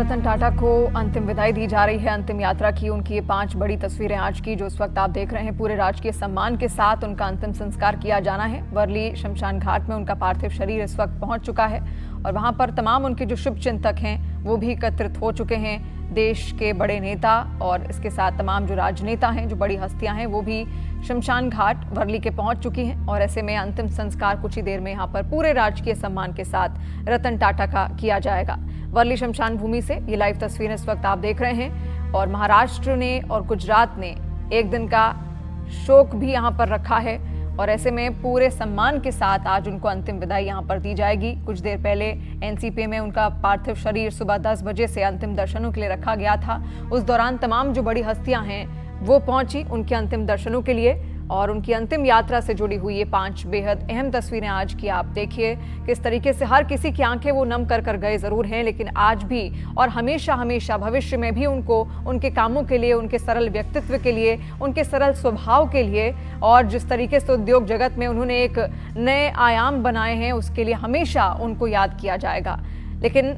रतन टाटा को अंतिम विदाई दी जा रही है। अंतिम यात्रा की उनकी ये 5 बड़ी तस्वीरें आज की जो इस वक्त आप देख रहे हैं। पूरे राजकीय सम्मान के साथ उनका अंतिम संस्कार किया जाना है। वर्ली शमशान घाट में उनका पार्थिव शरीर इस वक्त पहुंच चुका है और वहां पर तमाम उनके जो शुभचिंतक हैं वो भी एकत्रित हो चुके हैं। देश के बड़े नेता और इसके साथ तमाम जो राजनेता हैं, जो बड़ी हस्तियां हैं, वो भी शमशान घाट वर्ली के पहुंच चुकी हैं और ऐसे में अंतिम संस्कार कुछ ही देर में यहाँ पर पूरे राजकीय सम्मान के साथ रतन टाटा का किया जाएगा। वर्ली शमशान भूमि से ये लाइव तस्वीरें इस वक्त आप देख रहे हैं और महाराष्ट्र ने और गुजरात ने एक दिन का शोक भी यहाँ पर रखा है और ऐसे में पूरे सम्मान के साथ आज उनको अंतिम विदाई यहाँ पर दी जाएगी। कुछ देर पहले एनसीपी में उनका पार्थिव शरीर सुबह 10 बजे से अंतिम दर्शनों के लिए रखा गया था। उस दौरान तमाम जो बड़ी हस्तियां हैं वो पहुंची उनके अंतिम दर्शनों के लिए और उनकी अंतिम यात्रा से जुड़ी हुई ये 5 बेहद अहम तस्वीरें आज की आप देखिए किस तरीके से हर किसी की आंखें वो नम कर गए जरूर हैं, लेकिन आज भी और हमेशा हमेशा भविष्य में भी उनको उनके कामों के लिए, उनके सरल व्यक्तित्व के लिए, उनके सरल स्वभाव के लिए और जिस तरीके से उद्योग जगत में उन्होंने एक नए आयाम बनाए हैं उसके लिए हमेशा उनको याद किया जाएगा। लेकिन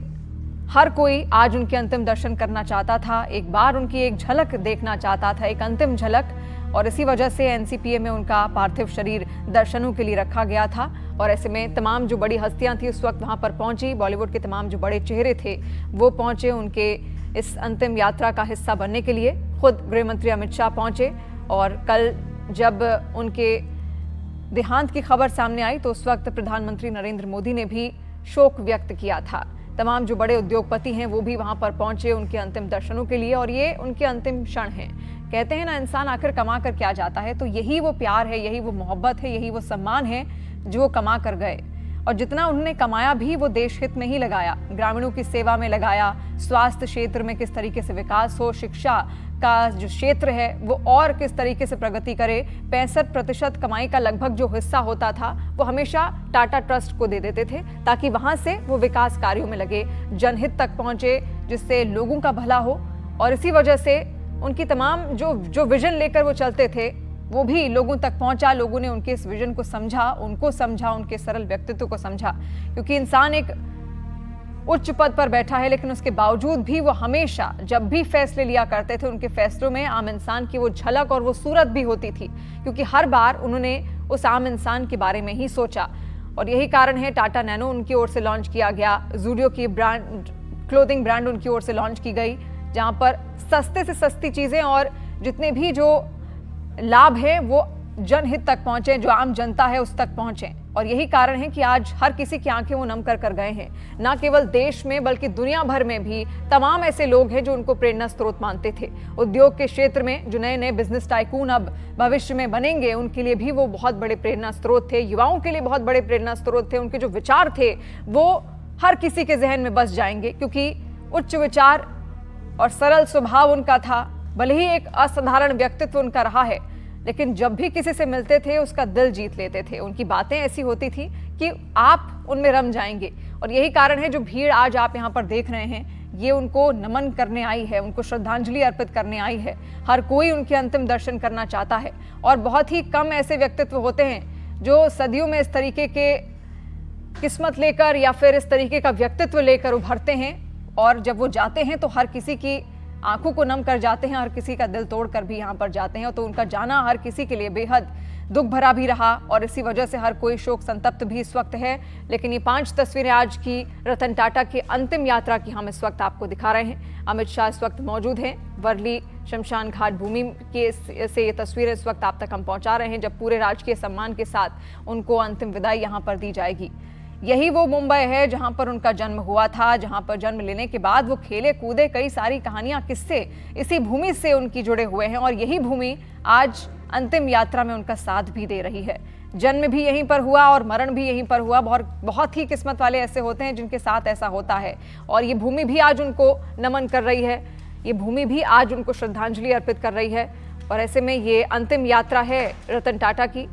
हर कोई आज उनके अंतिम दर्शन करना चाहता था, एक बार उनकी एक झलक देखना चाहता था, एक अंतिम झलक, और इसी वजह से एनसीपीए में उनका पार्थिव शरीर दर्शनों के लिए रखा गया था। और ऐसे में तमाम जो बड़ी हस्तियां थी उस वक्त वहां पर पहुंची। बॉलीवुड के तमाम जो बड़े चेहरे थे वो पहुंचे उनके इस अंतिम यात्रा का हिस्सा बनने के लिए। खुद गृह मंत्री अमित शाह पहुंचे और कल जब उनके देहांत की खबर सामने आई तो उस वक्त प्रधानमंत्री नरेंद्र मोदी ने भी शोक व्यक्त किया था। तमाम जो बड़े उद्योगपति हैं वो भी वहां पर पहुंचे उनके अंतिम दर्शनों के लिए और ये उनके अंतिम क्षण हैं। कहते हैं ना, इंसान आखिर कमा कर क्या जाता है, तो यही वो प्यार है, यही वो मोहब्बत है, यही वो सम्मान है जो वो कमा कर गए। और जितना उन्होंने कमाया भी वो देश हित में ही लगाया, ग्रामीणों की सेवा में लगाया। स्वास्थ्य क्षेत्र में किस तरीके से विकास हो, शिक्षा का जो क्षेत्र है वो और किस तरीके से प्रगति करे। 65% कमाई का लगभग जो हिस्सा होता था वो हमेशा टाटा ट्रस्ट को दे देते थे ताकि वहां से वो विकास कार्यों में लगे, जनहित तक पहुंचे, जिससे लोगों का भला हो। और इसी वजह से उनकी तमाम जो विजन लेकर वो चलते थे वो भी लोगों तक पहुंचा। लोगों ने उनके इस विजन को समझा, उनको समझा, उनके सरल व्यक्तित्व को समझा। क्योंकि इंसान एक उच्च पद पर बैठा है लेकिन उसके बावजूद भी वो हमेशा जब भी फैसले लिया करते थे उनके फैसलों में आम इंसान की वो झलक और वो सूरत भी होती थी, क्योंकि हर बार उन्होंने उस आम इंसान के बारे में ही सोचा। और यही कारण है टाटा नैनो उनकी ओर से लॉन्च किया गया, ज़ूडियो की क्लोथिंग ब्रांड उनकी ओर से लॉन्च की गई, जहां पर सस्ते से सस्ती चीजें और जितने भी जो लाभ है वो जनहित तक पहुंचे, जो आम जनता है उस तक पहुंचे। और यही कारण है कि आज हर किसी की आंखें वो नम कर गए हैं। ना केवल देश में बल्कि दुनिया भर में भी तमाम ऐसे लोग हैं जो उनको प्रेरणा स्रोत मानते थे। उद्योग के क्षेत्र में जो नए नए बिजनेस टाइकून अब भविष्य में बनेंगे उनके लिए भी वो बहुत बड़े प्रेरणा स्रोत थे, युवाओं के लिए बहुत बड़े प्रेरणा स्रोत थे। उनके जो विचार थे वो हर किसी के जहन में बस जाएंगे, क्योंकि उच्च विचार और सरल स्वभाव उनका था। भले ही एक असाधारण व्यक्तित्व उनका रहा है, लेकिन जब भी किसी से मिलते थे उसका दिल जीत लेते थे। उनकी बातें ऐसी होती थी कि आप उनमें रम जाएंगे। और यही कारण है जो भीड़ आज आप यहाँ पर देख रहे हैं ये उनको नमन करने आई है, उनको श्रद्धांजलि अर्पित करने आई है। हर कोई उनके अंतिम दर्शन करना चाहता है और बहुत ही कम ऐसे व्यक्तित्व होते हैं जो सदियों में इस तरीके के किस्मत लेकर या फिर इस तरीके का व्यक्तित्व लेकर उभरते हैं और जब वो जाते हैं तो हर किसी की आंखों को नम कर जाते हैं, हर किसी का दिल तोड़ कर भी यहाँ पर जाते हैं। तो उनका जाना हर किसी के लिए बेहद दुख भरा भी रहा और इसी वजह से हर कोई शोक संतप्त भी इस वक्त है। लेकिन ये 5 तस्वीरें आज की रतन टाटा की अंतिम यात्रा की हम इस वक्त आपको दिखा रहे हैं। अमित शाह इस वक्त मौजूद हैं वर्ली शमशान घाट भूमि के से ये तस्वीरें इस वक्त आप तक हम पहुंचा रहे हैं, जब पूरे राजकीय सम्मान के साथ उनको अंतिम विदाई यहाँ पर दी जाएगी। यही वो मुंबई है जहां पर उनका जन्म हुआ था, जहां पर जन्म लेने के बाद वो खेले कूदे, कई सारी कहानियां, किस्से इसी भूमि से उनकी जुड़े हुए हैं और यही भूमि आज अंतिम यात्रा में उनका साथ भी दे रही है। जन्म भी यहीं पर हुआ और मरण भी यहीं पर हुआ। बहुत ही किस्मत वाले ऐसे होते हैं जिनके साथ ऐसा होता है और ये भूमि भी आज उनको नमन कर रही है, ये भूमि भी आज उनको श्रद्धांजलि अर्पित कर रही है। और ऐसे में ये अंतिम यात्रा है रतन टाटा की।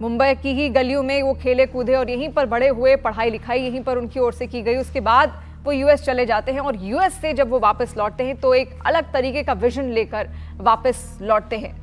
मुंबई की ही गलियों में वो खेले कूदे और यहीं पर बड़े हुए, पढ़ाई लिखाई यहीं पर उनकी ओर से की गई। उसके बाद वो यूएस चले जाते हैं और यूएस से जब वो वापस लौटते हैं तो एक अलग तरीके का विजन लेकर वापस लौटते हैं।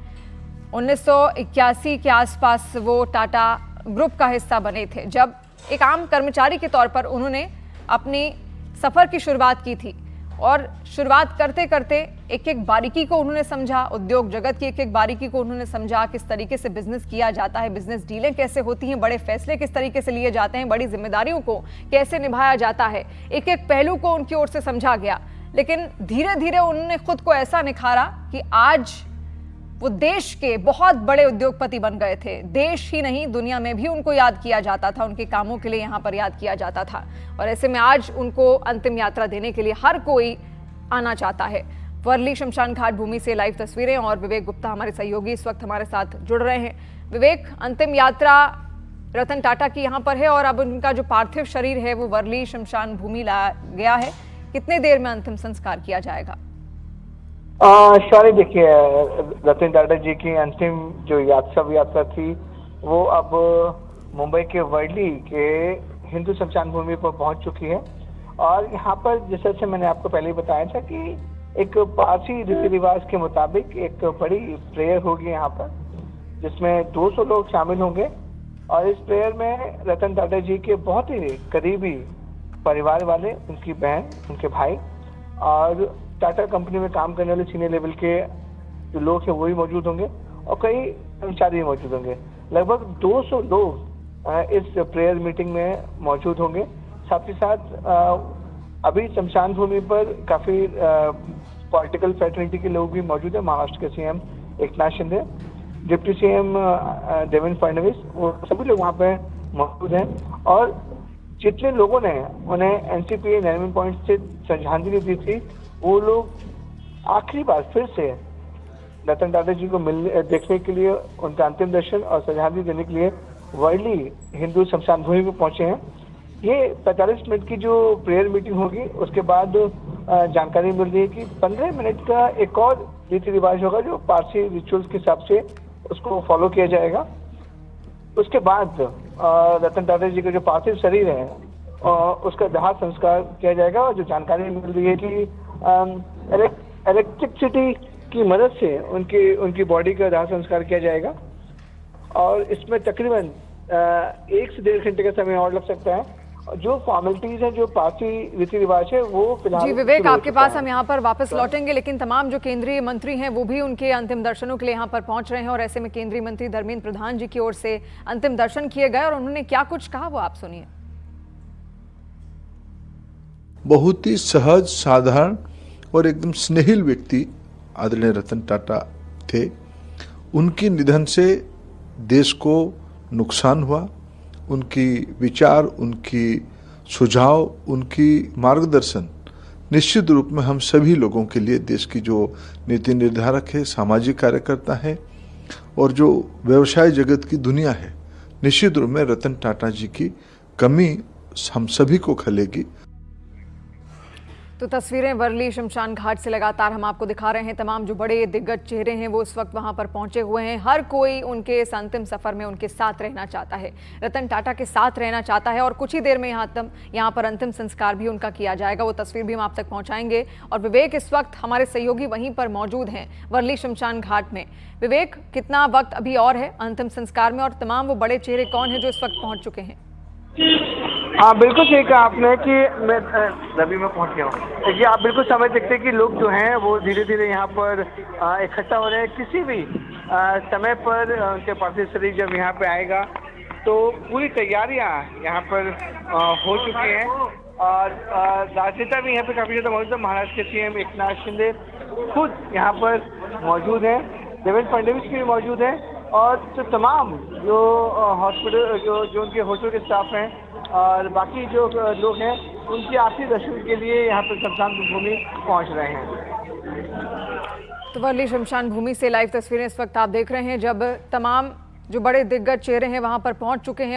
1981 के आसपास वो टाटा ग्रुप का हिस्सा बने थे, जब एक आम कर्मचारी के तौर पर उन्होंने अपनी सफर की शुरुआत की थी और शुरुआत करते करते एक एक बारीकी को उन्होंने समझा, उद्योग जगत की एक एक बारीकी को उन्होंने समझा, किस तरीके से बिजनेस किया जाता है, बिजनेस डीलें कैसे होती हैं, बड़े फैसले किस तरीके से लिए जाते हैं, बड़ी जिम्मेदारियों को कैसे निभाया जाता है, एक एक पहलू को उनकी ओर से समझा गया। लेकिन धीरे धीरे उन्होंने खुद को ऐसा निखारा कि आज वो देश के बहुत बड़े उद्योगपति बन गए थे। देश ही नहीं, दुनिया में भी उनको याद किया जाता था, उनके कामों के लिए यहाँ पर याद किया जाता था। और ऐसे में आज उनको अंतिम यात्रा देने के लिए हर कोई आना चाहता है। वर्ली शमशान घाट भूमि से लाइव तस्वीरें और विवेक गुप्ता हमारे सहयोगी इस वक्त हमारे साथ जुड़ रहे हैं। विवेक, अंतिम यात्रा रतन टाटा की यहाँ पर है और अब उनका जो पार्थिव शरीर है वो वर्ली शमशान भूमि लाया गया है। कितने देर में अंतिम संस्कार किया जाएगा? शौर्य, देखिए, रतन टाटा जी की अंतिम जो यात्रा थी वो अब मुंबई के वर्ली के हिंदू शमशान भूमि पर पहुंच चुकी है। और यहाँ पर जैसे से मैंने आपको पहले ही बताया था कि एक पारसी रीति रिवाज के मुताबिक एक बड़ी प्रेयर होगी यहाँ पर, जिसमें 200 लोग शामिल होंगे। और इस प्रेयर में रतन टाटा जी के बहुत ही करीबी परिवार वाले, उनकी बहन, उनके भाई और टाटा कंपनी में काम करने वाले सीनियर लेवल के जो लोग हैं वो भी मौजूद होंगे और कई कर्मचारी भी मौजूद होंगे। लगभग 200 लोग इस प्रेयर मीटिंग में मौजूद होंगे। साथ ही साथ अभी शमशान भूमि पर काफी पॉलिटिकल फ्रेटर्निटी के लोग भी मौजूद हैं। महाराष्ट्र के CM Eknath Shinde, deputy CM Devendra Fadnavis, वो सभी लोग वहाँ पे मौजूद हैं। और जितने लोगों ने उन्हें एनसीपी 99 पॉइंट से श्रद्धांजलि दी थी, वो लोग आखिरी बार फिर से रतन टाटा जी को देखने के लिए, उनका अंतिम दर्शन और श्रद्धांजलि देने के लिए वर्ली हिंदू शमशान भूमि में पहुंचे हैं। ये 45 मिनट की जो प्रेयर मीटिंग होगी, उसके बाद जानकारी मिल रही है कि 15 मिनट का एक और रीति रिवाज होगा जो पारसी रिचुअल्स के हिसाब से उसको फॉलो किया जाएगा। उसके बाद रतन टाटा जी का जो पार्थिव शरीर है उसका दाह संस्कार किया जाएगा। और जो जानकारी मिल रही है कि इलेक्ट्रिसिटी की मदद से उनकी बॉडी का दाह संस्कार किया जाएगा। और इसमें तकरीबन 1 से 1.5 घंटे का समय और लग सकता है। जो फॉर्मेलिटीज है, जो पार्टी रीति रिवाज है, वो फिलहाल। जी विवेक, आपके पास हम यहाँ पर वापस लौटेंगे, लेकिन तमाम जो केंद्रीय मंत्री हैं वो भी उनके अंतिम दर्शनों के लिए यहाँ पर पहुंच रहे हैं। और ऐसे में केंद्रीय मंत्री धर्मेंद्र प्रधान जी की ओर से अंतिम दर्शन किए गए और उन्होंने क्या कुछ कहा वो आप सुनिए। बहुत ही सहज, साधारण और एकदम स्नेहिल व्यक्ति आदरणीय रतन टाटा थे। उनके निधन से देश को नुकसान हुआ। उनकी विचार, उनकी सुझाव, उनकी मार्गदर्शन निश्चित रूप में हम सभी लोगों के लिए, देश की जो नीति निर्धारक है, सामाजिक कार्यकर्ता है और जो व्यवसाय जगत की दुनिया है, निश्चित रूप में रतन टाटा जी की कमी हम सभी को खलेगी। तो तस्वीरें वर्ली शमशान घाट से लगातार हम आपको दिखा रहे हैं। तमाम जो बड़े दिग्गज चेहरे हैं वो इस वक्त वहां पर पहुंचे हुए हैं। हर कोई उनके इस अंतिम सफर में उनके साथ रहना चाहता है, रतन टाटा के साथ रहना चाहता है। और कुछ ही देर में यहाँ पर अंतिम संस्कार भी उनका किया जाएगा। वो तस्वीर भी हम आप तक पहुंचाएंगे। और विवेक, इस वक्त हमारे सहयोगी वहीं पर मौजूद हैं वर्ली शमशान घाट में। विवेक, कितना वक्त अभी और है अंतिम संस्कार में और तमाम वो बड़े चेहरे कौन है जो इस वक्त पहुंच चुके हैं? हाँ, बिल्कुल सही कहा आपने कि मैं रवि में पहुंच गया हूँ। देखिए, आप बिल्कुल समझ सकते हैं कि लोग जो हैं वो धीरे धीरे यहाँ पर इकट्ठा हो रहे हैं। किसी भी समय पर उनके पार्थिव शरीर जब यहाँ पे आएगा तो पूरी तैयारियाँ यहाँ पर हो चुकी हैं। और राजनेता भी यहाँ पे काफ़ी ज़्यादा मौजूद है। महाराष्ट्र के सीएम एकनाथ शिंदे खुद यहाँ पर मौजूद हैं, देवेंद्र फडणवीस भी मौजूद हैं। और जो तमाम जो हॉस्पिटल जो उनके होटल के स्टाफ हैं और बाकी जो लोग हैं, उनके आखिरी दर्शन के लिए यहाँ पर शमशान भूमि पहुँच रहे हैं। तो वर्ली शमशान भूमि से लाइव तस्वीरें इस वक्त आप देख रहे हैं, जब तमाम जो बड़े दिग्गज चेहरे हैं वहां पर पहुंच चुके हैं।